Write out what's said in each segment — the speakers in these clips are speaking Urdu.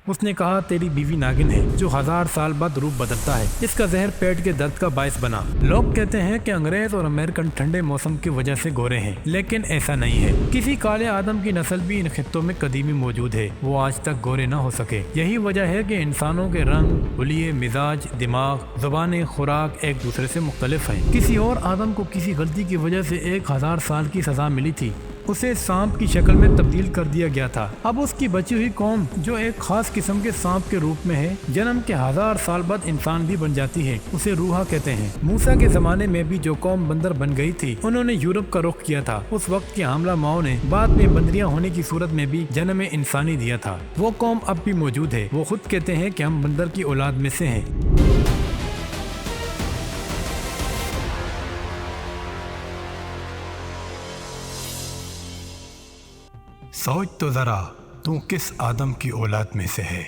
اس نے کہا تیری بیوی ناگن ہے جو 1000 سال بعد روپ بدلتا ہے، اس کا زہر پیٹ کے درد کا باعث بنا۔ لوگ کہتے ہیں کہ انگریز اور امریکن ٹھنڈے موسم کی وجہ سے گورے ہیں، لیکن ایسا نہیں ہے۔ کسی کالے آدم کی نسل بھی ان خطوں میں قدیمی موجود ہے، وہ آج تک گورے نہ ہو سکے۔ یہی وجہ ہے کہ انسانوں کے رنگ، حلیے، مزاج، دماغ، زبانیں، خوراک ایک دوسرے سے مختلف ہیں۔ کسی اور آدم کو کسی غلطی کی وجہ سے 1000 سال کی سزا ملی تھی، اسے سانپ کی شکل میں تبدیل کر دیا گیا تھا۔ اب اس کی بچی ہوئی قوم جو ایک خاص قسم کے سانپ کے روپ میں ہے، جنم کے 1000 سال بعد انسان بھی بن جاتی ہے، اسے روحا کہتے ہیں۔ موسیٰ کے زمانے میں بھی جو قوم بندر بن گئی تھی، انہوں نے یورپ کا رخ کیا تھا۔ اس وقت کی حاملہ ماؤں نے بعد میں بندریاں ہونے کی صورت میں بھی جنم انسانی دیا تھا۔ وہ قوم اب بھی موجود ہے، وہ خود کہتے ہیں کہ ہم بندر کی اولاد میں سے ہیں۔ سوچ تو ذرا تو کس آدم کی اولاد میں سے ہے۔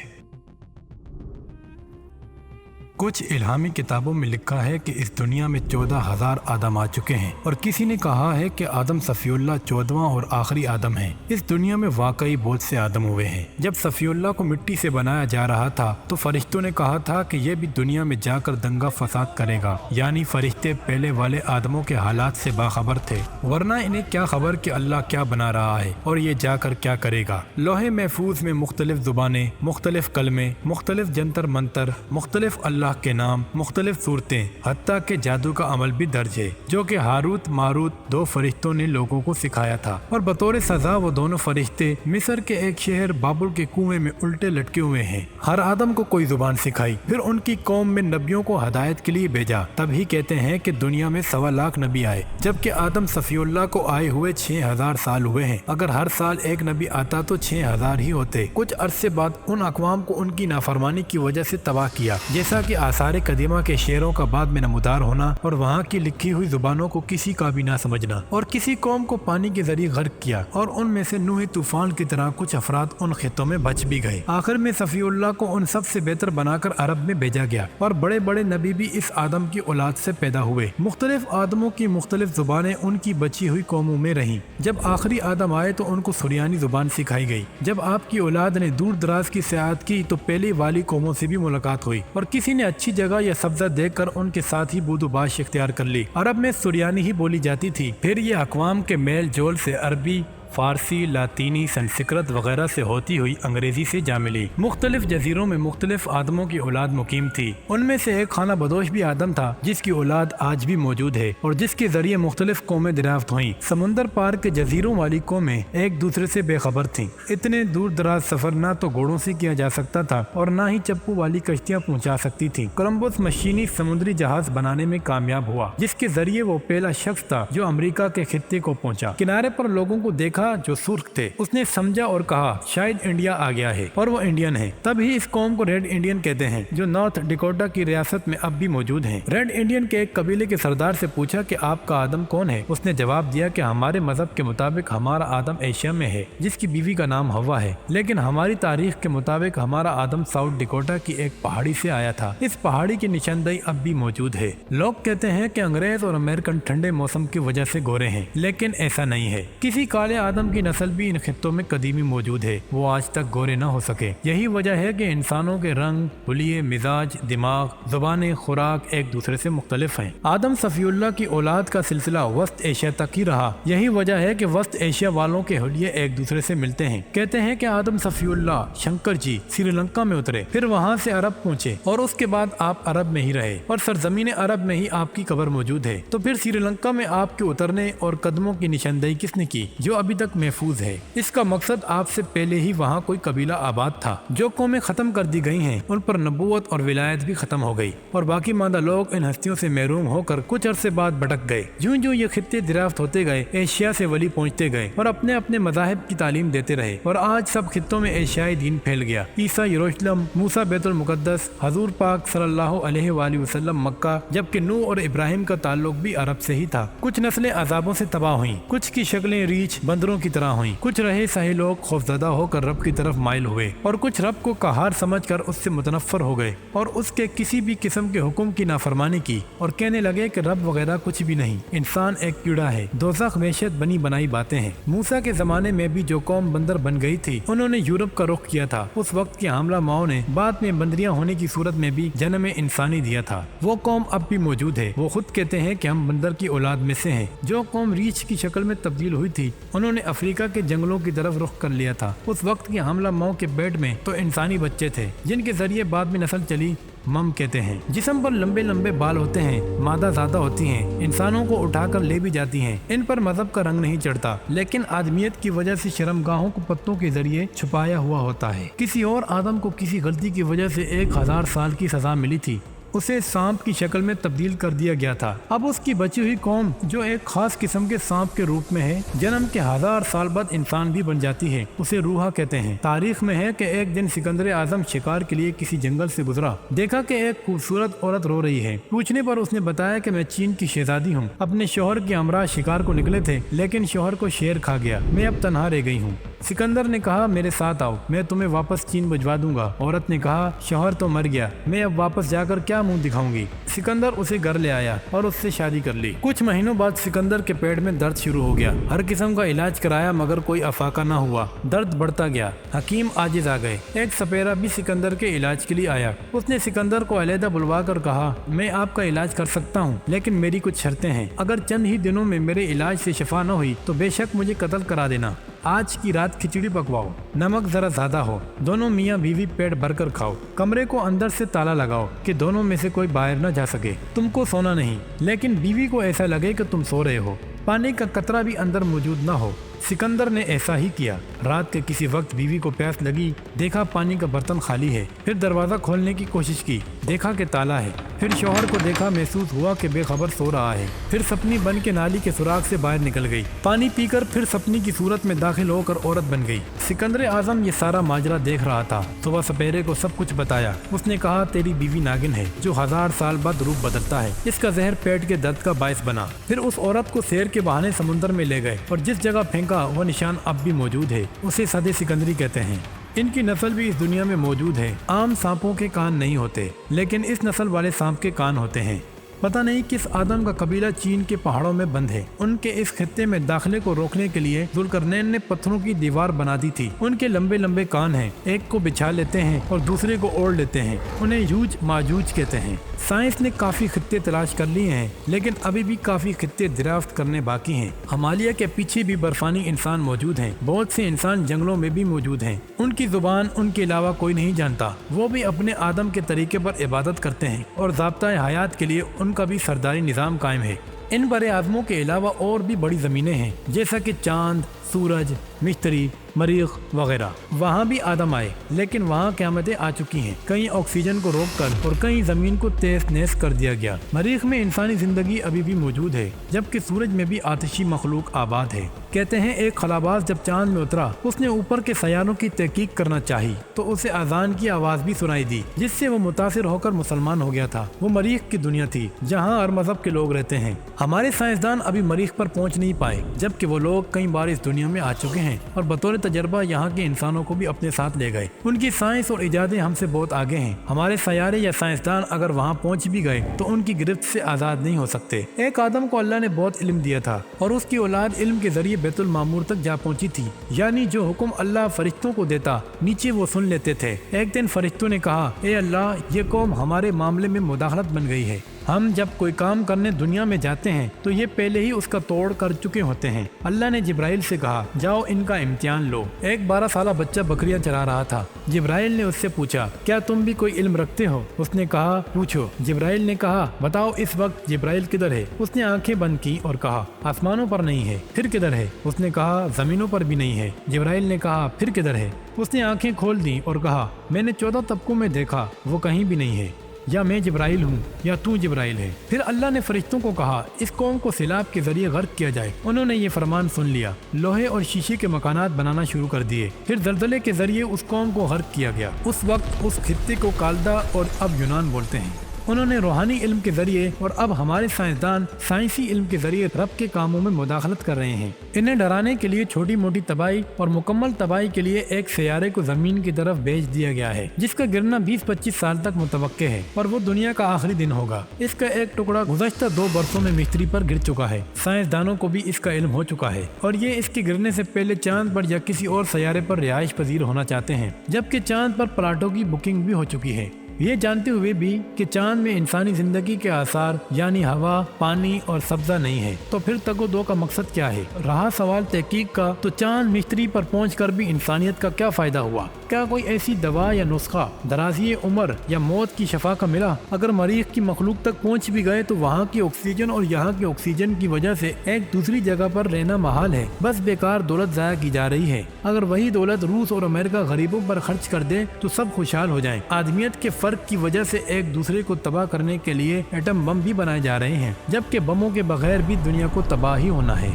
کچھ الہامی کتابوں میں لکھا ہے کہ اس دنیا میں 14,000 آدم آ چکے ہیں، اور کسی نے کہا ہے کہ آدم صفی اللہ 14واں اور آخری آدم ہے۔ اس دنیا میں واقعی بہت سے آدم ہوئے ہیں۔ جب صفی اللہ کو مٹی سے بنایا جا رہا تھا تو فرشتوں نے کہا تھا کہ یہ بھی دنیا میں جا کر دنگا فساد کرے گا، یعنی فرشتے پہلے والے آدموں کے حالات سے باخبر تھے، ورنہ انہیں کیا خبر کہ اللہ کیا بنا رہا ہے اور یہ جا کر کیا کرے گا۔ لوح محفوظ میں مختلف زبانیں، مختلف کلمے، مختلف جنتر منتر، مختلف اللہ کے نام، مختلف صورتیں، حتیٰ کہ جادو کا عمل بھی درج ہے، جو کہ ہاروت ماروت 2 فرشتوں نے لوگوں کو سکھایا تھا، اور بطور سزا وہ دونوں فرشتے مصر کے ایک شہر بابل کے کنویں میں الٹے لٹکے ہوئے ہیں۔ ہر آدم کو کوئی زبان سکھائی، پھر ان کی قوم میں نبیوں کو ہدایت کے لیے بھیجا، تب ہی کہتے ہیں کہ دنیا میں 1.25 لاکھ نبی آئے، جبکہ آدم صفی اللہ کو آئے ہوئے 6000 سال ہوئے ہیں۔ اگر ہر سال ایک نبی آتا تو 6000 ہی ہوتے۔ کچھ عرصے بعد ان اقوام کو ان کی نافرمانی کی وجہ سے تباہ کیا، جیسا کہ آثار قدیمہ کے شعروں کا بعد میں نمودار ہونا اور وہاں کی لکھی ہوئی زبانوں کو کسی کا بھی نہ سمجھنا، اور کسی قوم کو پانی کے ذریعے غرق کیا، اور ان میں سے نوح طوفان کی طرح کچھ افراد ان خطوں میں بچ بھی گئے۔ آخر میں صفی اللہ کو ان سب سے بہتر بنا کر عرب میں بھیجا گیا، اور بڑے بڑے نبی بھی اس آدم کی اولاد سے پیدا ہوئے۔ مختلف آدموں کی مختلف زبانیں ان کی بچی ہوئی قوموں میں رہیں۔ جب آخری آدم آئے تو ان کو سریانی زبان سکھائی گئی۔ جب آپ کی اولاد نے دور دراز کی سیاحت کی تو پہلی والی قوموں سے بھی ملاقات ہوئی، اور کسی نے اچھی جگہ یا سبزہ دیکھ کر ان کے ساتھ ہی بود و باش اختیار کر لی۔ عرب میں سریانی ہی بولی جاتی تھی، پھر یہ اقوام کے میل جول سے عربی، فارسی، لاطینی، سنسکرت وغیرہ سے ہوتی ہوئی انگریزی سے جا ملی۔ مختلف جزیروں میں مختلف آدموں کی اولاد مقیم تھی۔ ان میں سے ایک خانہ بدوش بھی آدم تھا، جس کی اولاد آج بھی موجود ہے اور جس کے ذریعے مختلف قومیں دریافت ہوئیں۔ سمندر پار کے جزیروں والی قومیں ایک دوسرے سے بے خبر تھیں۔ اتنے دور دراز سفر نہ تو گھوڑوں سے کیا جا سکتا تھا اور نہ ہی چپو والی کشتیاں پہنچا سکتی تھیں۔ کولمبس مشینی سمندری جہاز بنانے میں کامیاب ہوا، جس کے ذریعے وہ پہلا شخص تھا جو امریکہ کے خطے کو پہنچا۔ کنارے پر لوگوں کو دیکھا جو سرخ تھے، اس نے سمجھا اور کہا شاید انڈیا آ گیا ہے، اور وہ انڈین ہے۔ تب ہی اس قوم کو ریڈ انڈین کہتے ہیں، جو نارتھ ڈیکوٹا کی ریاست میں اب بھی موجود ہیں۔ ریڈ انڈین کے ایک قبیلے کے سردار سے پوچھا کہ آپ کا آدم کون ہے؟ اس نے جواب دیا کہ ہمارے مذہب کے مطابق ہمارا آدم ایشیا میں ہے، جس کی بیوی کا نام ہوا ہے، لیکن ہماری تاریخ کے مطابق ہمارا آدم ساؤتھ ڈیکوٹا کی ایک پہاڑی سے آیا تھا۔ اس پہاڑی کی نشاندہی اب بھی موجود ہے۔ لوگ کہتے ہیں کہ انگریز اور امریکن ٹھنڈے موسم کی وجہ سے گورے ہیں، لیکن ایسا نہیں ہے۔ کسی کالے آدم کی نسل بھی ان خطوں میں قدیمی موجود ہے، وہ آج تک گورے نہ ہو سکے۔ یہی وجہ ہے کہ انسانوں کے رنگ، حلیے، مزاج، دماغ، زبانیں، خوراک ایک دوسرے سے مختلف ہیں۔ آدم صفی اللہ کی اولاد کا سلسلہ وسط ایشیا تک ہی رہا۔ یہی وجہ ہے کہ وسط ایشیا والوں کے حلیے ایک دوسرے سے ملتے ہیں۔ کہتے ہیں کہ آدم صفی اللہ شنکر جی سری لنکا میں اترے، پھر وہاں سے عرب پہنچے، اور اس کے بعد آپ عرب میں ہی رہے، اور سرزمین عرب میں ہی آپ کی قبر موجود ہے۔ تو پھر سری لنکا میں آپ کے اترنے اور قدموں کی نشاندہی کس نے کی، جو ابھی تک محفوظ ہے؟ اس کا مقصد آپ سے پہلے ہی وہاں کوئی قبیلہ آباد تھا۔ جو قومیں ختم کر دی گئی ہیں ان پر نبوت اور ولایت بھی ختم ہو گئی، اور باقی ماندہ لوگ ان ہستیوں سے محروم ہو کر کچھ عرصے بعد بھٹک گئے۔ جوں جوں یہ خطے دریافت ہوتے گئے، ایشیا سے ولی پہنچتے گئے اور اپنے اپنے مذاہب کی تعلیم دیتے رہے، اور آج سب خطوں میں ایشیائی دین پھیل گیا۔ عیسیٰ یروشلم، موسیٰ بیت المقدس، حضور پاک صلی اللہ علیہ وآلہ وسلم مکہ، جبکہ نوح اور ابراہیم کا تعلق بھی عرب سے ہی تھا۔ کچھ نسلیں عذابوں سے تباہ ہوئیں، کچھ کی شکلیں ریچھ، بندروں کبوتروں کی طرح ہوئیں۔ کچھ رہے سہے لوگ خوفزدہ ہو کر رب کی طرف مائل ہوئے اور کچھ رب کو قہار سمجھ کر اس سے متنفر ہو گئے اور اس کے کسی بھی قسم کے حکم کی نافرمانی کی اور کہنے لگے کہ رب وغیرہ کچھ بھی نہیں، انسان ایک کیڑا ہے، دوزخ وحشت بنی بنائی باتیں ہیں۔ موسیٰ کے زمانے میں بھی جو قوم بندر بن گئی تھی انہوں نے یورپ کا رخ کیا تھا۔ اس وقت کی حاملہ ماؤں نے بعد میں بندریاں ہونے کی صورت میں بھی جنم انسانی دیا تھا۔ وہ قوم اب بھی موجود ہے۔ وہ خود کہتے ہیں کہ ہم بندر کی اولاد میں سے ہیں۔ جو قوم ریچھ کی شکل میں تبدیل ہوئی تھی انہوں نے افریقہ کے جنگلوں کی طرف رخ کر لیا تھا۔ اس وقت کی حاملہ ماؤں کے پیٹ میں تو انسانی بچے تھے جن کے ذریعے بعد میں نسل چلی۔ مم کہتے ہیں۔ جسم پر لمبے لمبے بال ہوتے ہیں، مادہ زیادہ ہوتی ہیں، انسانوں کو اٹھا کر لے بھی جاتی ہیں۔ ان پر مذہب کا رنگ نہیں چڑھتا، لیکن آدمیت کی وجہ سے شرمگاہوں کو پتوں کے ذریعے چھپایا ہوا ہوتا ہے۔ کسی اور آدم کو کسی غلطی کی وجہ سے 1000 سال کی سزا ملی تھی، اسے سانپ کی شکل میں تبدیل کر دیا گیا تھا۔ اب اس کی بچی ہوئی قوم جو ایک خاص قسم کے سانپ کے روپ میں ہے، جنم کے 1000 سال بعد انسان بھی بن جاتی ہے، اسے روحا کہتے ہیں۔ تاریخ میں ہے کہ ایک دن سکندر اعظم شکار کے لیے کسی جنگل سے گزرا، دیکھا کہ ایک خوبصورت عورت رو رہی ہے۔ پوچھنے پر اس نے بتایا کہ میں چین کی شہزادی ہوں، اپنے شوہر کے ہمراہ شکار کو نکلے تھے لیکن شوہر کو شیر کھا گیا، میں اب تنہا رہ گئی ہوں۔ سکندر نے کہا میرے ساتھ آؤ، میں تمہیں واپس چین بھجوا دوں گا۔ عورت نے کہا شوہر تو مر گیا، میں اب واپس جا کر کیا منہ دکھاؤں گی؟ سکندر اسے گھر لے آیا اور اس سے شادی کر لی۔ کچھ مہینوں بعد سکندر کے پیٹ میں درد شروع ہو گیا۔ ہر قسم کا علاج کرایا مگر کوئی افاقہ نہ ہوا، درد بڑھتا گیا۔ حکیم عاجز آ گئے۔ ایک سپیرا بھی سکندر کے علاج کے لیے آیا۔ اس نے سکندر کو علیحدہ بلوا کر کہا میں آپ کا علاج کر سکتا ہوں لیکن میری کچھ شرطیں ہیں، اگر چند ہی دنوں میں میرے علاج سے شفا نہ ہوئی تو بے شک مجھے قتل کرا دینا۔ آج کی رات کھچڑی پکواؤ، نمک ذرا زیادہ ہو، دونوں میاں بیوی پیٹ بھر کر کھاؤ، کمرے کو اندر سے تالا لگاؤ کہ دونوں میں سے کوئی باہر نہ جا سکے، تم کو سونا نہیں لیکن بیوی کو ایسا لگے کہ تم سو رہے ہو، پانی کا قطرہ بھی اندر موجود نہ ہو۔ سکندر نے ایسا ہی کیا۔ رات کے کسی وقت بیوی کو پیاس لگی، دیکھا پانی کا برتن خالی ہے، پھر دروازہ کھولنے کی کوشش کی، دیکھا کہ تالا ہے، پھر شوہر کو دیکھا، محسوس ہوا کہ بے خبر سو رہا ہے، پھر سپنی بن کے نالی کے سوراخ سے باہر نکل گئی، پانی پی کر پھر سپنی کی صورت میں داخل ہو کر عورت بن گئی۔ سکندر اعظم یہ سارا ماجرا دیکھ رہا تھا تو وہ سپیرے کو سب کچھ بتایا۔ اس نے کہا تیری بیوی ناگن ہے جو 1000 سال بعد روپ بدلتا ہے، اس کا زہر پیٹ کے درد کا باعث بنا۔ پھر اس عورت کو سیر کے بہانے سمندر میں لے گئے اور جس جگہ پھینکا وہ نشان اب بھی موجود ہے، اسے سدے سکندری کہتے ہیں۔ ان کی نسل بھی اس دنیا میں موجود ہے۔ عام سانپوں کے کان نہیں ہوتے لیکن اس نسل والے سانپ کے کان ہوتے ہیں۔ پتہ نہیں کس آدم کا قبیلہ چین کے پہاڑوں میں بند ہے۔ ان کے اس خطے میں داخلے کو روکنے کے لیے ذوالقرنین نے پتھروں کی دیوار بنا دی تھی۔ ان کے لمبے لمبے کان ہیں، ایک کو بچھا لیتے ہیں اور دوسرے کو اوڑھ لیتے ہیں، انہیں یوج ماجوج کہتے ہیں۔ سائنس نے کافی خطے تلاش کر لیے ہیں لیکن ابھی بھی کافی خطے دریافت کرنے باقی ہیں۔ ہمالیہ کے پیچھے بھی برفانی انسان موجود ہیں، بہت سے انسان جنگلوں میں بھی موجود ہیں، ان کی زبان ان کے علاوہ کوئی نہیں جانتا۔ وہ بھی اپنے آدم کے طریقے پر عبادت کرتے ہیں اور ضابطۂ حیات کے لیے ان کا بھی سرداری نظام قائم ہے۔ ان بر اعظموں کے علاوہ اور بھی بڑی زمینیں ہیں جیسا کہ چاند، سورج، مشتری، مریخ وغیرہ۔ وہاں بھی آدم آئے لیکن وہاں قیامتیں آ چکی ہیں، کہیں آکسیجن کو روک کر اور کہیں زمین کو تیز نیز کر دیا گیا۔ مریخ میں انسانی زندگی ابھی بھی موجود ہے جبکہ سورج میں بھی آتشی مخلوق آباد ہے۔ کہتے ہیں ایک خلاباز جب چاند میں اترا، اس نے اوپر کے سیاروں کی تحقیق کرنا چاہی تو اسے اذان کی آواز بھی سنائی دی جس سے وہ متاثر ہو کر مسلمان ہو گیا تھا۔ وہ مریخ کی دنیا تھی جہاں ہر مذہب کے لوگ رہتے ہیں۔ ہمارے سائنسدان ابھی مریخ پر پہنچ نہیں پائے جبکہ وہ لوگ کئی بار اس دنیا میں آ چکے ہیں اور بطور تجربہ یہاں کے انسانوں کو بھی اپنے ساتھ لے گئے۔ ان کی سائنس اور ایجادیں ہم سے بہت آگے ہیں۔ ہمارے سیارے یا سائنسدان اگر وہاں پہنچ بھی گئے تو ان کی گرفت سے آزاد نہیں ہو سکتے۔ ایک آدم کو اللہ نے بہت علم دیا تھا اور اس کی اولاد علم کے ذریعے بیت المعمور تک جا پہنچی تھی، یعنی جو حکم اللہ فرشتوں کو دیتا نیچے وہ سن لیتے تھے۔ ایک دن فرشتوں نے کہا اے اللہ، یہ قوم ہمارے معاملے میں مداخلت بن گئی ہے، ہم جب کوئی کام کرنے دنیا میں جاتے ہیں تو یہ پہلے ہی اس کا توڑ کر چکے ہوتے ہیں۔ اللہ نے جبرائیل سے کہا جاؤ ان کا امتحان لو۔ ایک 12 سالہ بچہ بکریاں چرا رہا تھا۔ جبرائیل نے اس سے پوچھا کیا تم بھی کوئی علم رکھتے ہو؟ اس نے کہا پوچھو۔ جبرائیل نے کہا بتاؤ اس وقت جبرائیل کدھر ہے؟ اس نے آنکھیں بند کی اور کہا آسمانوں پر نہیں ہے۔ پھر کدھر ہے؟ اس نے کہا زمینوں پر بھی نہیں ہے۔ جبرائیل نے کہا پھر کدھر ہے؟ اس نے آنکھیں کھول دی اور کہا میں نے 14 طبقوں میں دیکھا، وہ کہیں بھی نہیں ہے، یا میں جبرائیل ہوں یا تو جبرائیل ہے۔ پھر اللہ نے فرشتوں کو کہا اس قوم کو سیلاب کے ذریعے غرق کیا جائے۔ انہوں نے یہ فرمان سن لیا، لوہے اور شیشے کے مکانات بنانا شروع کر دیے۔ پھر زلزلے کے ذریعے اس قوم کو غرق کیا گیا۔ اس وقت اس خطے کو کالدہ اور اب یونان بولتے ہیں۔ انہوں نے روحانی علم کے ذریعے اور اب ہمارے سائنسدان سائنسی علم کے ذریعے رب کے کاموں میں مداخلت کر رہے ہیں۔ انہیں ڈرانے کے لیے چھوٹی موٹی تباہی اور مکمل تباہی کے لیے ایک سیارے کو زمین کی طرف بھیج دیا گیا ہے جس کا گرنا 20-25 سال تک متوقع ہے اور وہ دنیا کا آخری دن ہوگا۔ اس کا ایک ٹکڑا گزشتہ 2 برسوں میں مستری پر گر چکا ہے۔ سائنسدانوں کو بھی اس کا علم ہو چکا ہے اور یہ اس کے گرنے سے پہلے چاند پر یا کسی اور سیارے پر رہائش پذیر ہونا چاہتے ہیں، جبکہ چاند پر پلاٹوں کی بکنگ بھی ہو چکی ہے، یہ جانتے ہوئے بھی کہ چاند میں انسانی زندگی کے آثار یعنی ہوا، پانی اور سبزہ نہیں ہے۔ تو پھر تگ و دو کا مقصد کیا ہے؟ رہا سوال تحقیق کا، تو چاند مستری پر پہنچ کر بھی انسانیت کا کیا فائدہ ہوا؟ کیا کوئی ایسی دوا یا نسخہ درازی عمر یا موت کی شفا کا ملا؟ اگر مریخ کی مخلوق تک پہنچ بھی گئے تو وہاں کی آکسیجن اور یہاں کی آکسیجن کی وجہ سے ایک دوسری جگہ پر رہنا محال ہے، بس بیکار دولت ضائع کی جا رہی ہے۔ اگر وہی دولت روس اور امریکہ غریبوں پر خرچ کر دے تو سب خوشحال ہو جائیں۔ آدمیت کے فرق کی وجہ سے ایک دوسرے کو تباہ کرنے کے لیے ایٹم بم بھی بنائے جا رہے ہیں، جبکہ بموں کے بغیر بھی دنیا کو تباہ ہی ہونا ہے۔